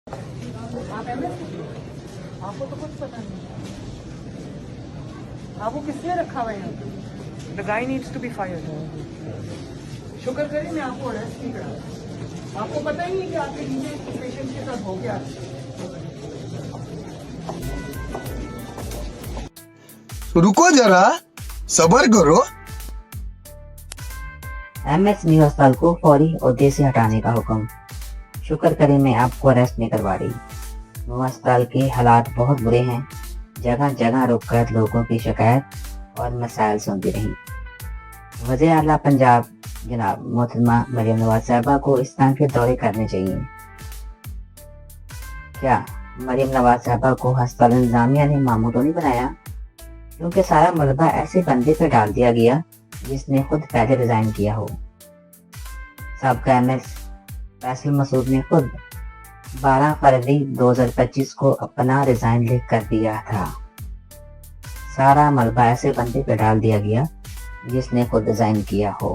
आप एमएस आपको तो कुछ पता नहीं। आपको किसने रखा हुआ है यहाँ पे? The guy needs to be fired. शुक्र करें मैं आपको अरेस्ट नहीं करा। आपको पता ही नहीं कि आपके नीचे पेशेंट के साथ हो गया। रुको जरा, सब्र करो। एमएस न्यू अस्पताल को फौरी ओहदे से हटाने का हुक्म। शुक्र करें मैं आपको अरेस्ट नहीं करवा रही। न्यू अस्पताल के हालात बहुत बुरे हैं। जगह जगह रुककर लोगों की शिकायत और मसाइल सुनती रही। वज़ीर आला पंजाब जनाब मोहतरमा मरियम नवाज साहिबा को इस तरह के दौरे करने चाहिए। क्या मरियम नवाज साहिबा को अस्पताल इंतजामिया ने मामूल तो नहीं बनाया? क्योंकि सारा मलबा ऐसे बंदे पे डाल दिया गया जिसने खुद पहले रिजाइन किया हो। साबका एमएस फैसल मसूद ने खुद 12 फरवरी 2025 को अपना रिजाइन लिख कर दिया था। सारा मलबा ऐसे बंदे पे डाल दिया गया जिसने खुद रिजाइन किया हो।